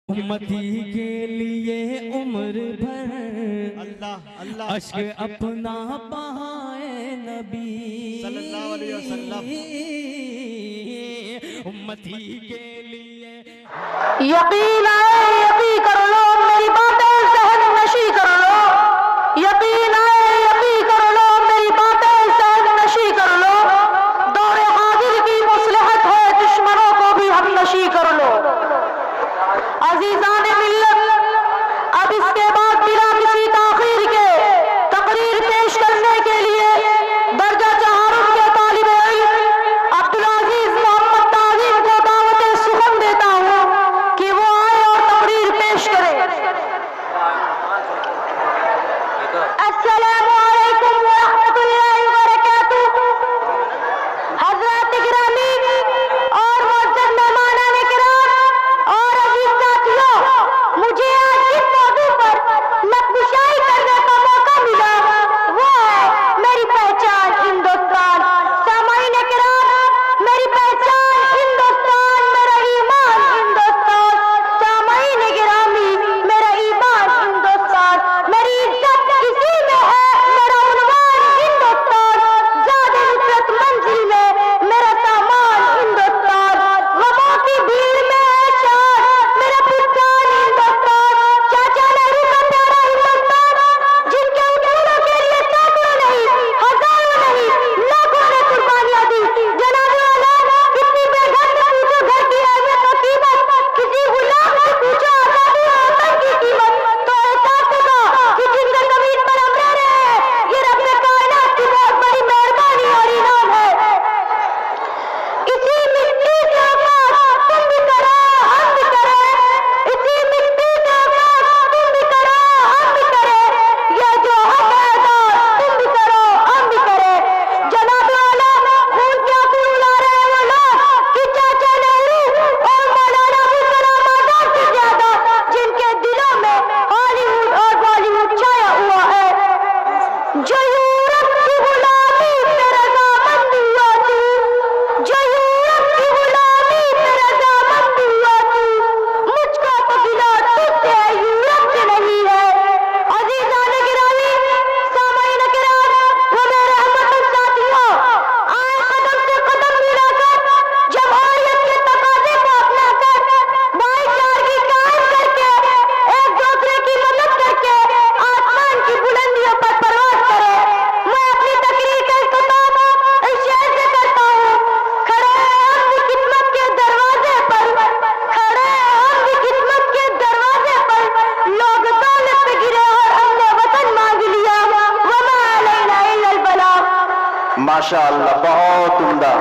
उम्मती के लिए उम्र भर अल्लाह अल्लाह अश्क अपना बहाए नबी सल्लल्लाहु अलैहि वसल्लम। उम्मती के लिए यकीन आए यकीन कर लो, मेरी बातें सहन नशी कर लो। यकीन आए यकीन कर लो, मेरी बातें सहन नशी कर लो। दौरे हाजिर की मुसलहत है, दुश्मनों को भी हम नशी कर लो। अजीजान मिल्लत, अब इसके बाद बिना किसी ताखीर के तकरीर पेश करने के लिए दर्जा चहारुम के तालिब इल्म अब्दुल अजीज मोहम्मद ताज़ीम को दावत सुखन देता हूँ कि वो आए और तकरीर पेश करें। अस्सलामु अलैकुम व रहमतुल्लाहि व बरकातुहू। हज़रात गिरामी और मुअज़्ज़ज़ मेहमानान किराम और अजीज साथियों, मुझे आज जिस मौजू पर नक्शकुशाई करने का मौका मिला वो है मेरी पहचान हिंदुस्तान। सामाईन किराम, मेरी पहचान हिंदुस्तान, मेरा ईमान हिंदुस्तान। सामाईन गिरामी, मेरा ईमान हिंदुस्तान, मेरी इज्जत इसी में है, मेरा उन्वान हिंदुस्तान। ज़ाद नुसरत मंजिल में मेरा सामान हिंदुस्तान। गमों की भीड़ में है शान, मेरा पुरसान हिंदुस्तान। चाचा नेहरू का प्यारा हिंदुस्तान, जिनके उसूलों के लिए सैकड़ों नहीं, हजारों नहीं, लाखों ने कुर्बानियां दी। जनाब वाला, किसी बेघर से पूछो घर की अहमियत और कीमत, किसी गुलाम से पूछो आजादी और वतन की कीमत, तो एहसास होगा कि जिनके ज़मीन पर हम रह रहे हैं, ये रब्बे कायनात की बहुत बड़ी मेहरबानी और इनाम है। इसी मिट्टी से आकाश तुम भी करो, हम भी करें। इसी मिट्टी से आकाश तुम भी करो, हम भी करें। ये जो हक है अदा तुम भी करो, हम भी करें। जनाब वाला, खून के आंसू रुला रहे हैं वो लोग कि चाचा नेहरू और मौलाना अबुल कलाम आजाद से ज्यादा जिनके दिलों में हॉलीवुड और बॉलीवुड छाया हुआ है। जो यूरोप की गुलामी पे रज़ामंद हुआ तू, जो यूरोप की गुलामी पे रज़ामंद हुआ तू, मुझको तो गिला तुझसे है, यूरोप से नहीं है। अज़ीज़ान गिरामी, सामाईन किराम व मेरे हमवतन साथियों, आए कदम से कदम मिलाकर, जमहूरियत के तकाज़े को अपनाकर, भाईचारगी कायम करके, एक दूसरे की मदद करके आसमान की बुलंदियों पर परवाज़ करें। मैं अपनी तकरीर का इख्तिताम इस शेर से करता हूँ। खड़े हैं हम भी किस्मत के दरवाजे पर, खड़े हैं हम भी किस्मत के दरवाजे पर। लोग दौलत पे गिरे और हमने वतन मांग लिया। वमा अलैना इल्लल बलाग। माशाअल्लाह, बहुत उम्दा।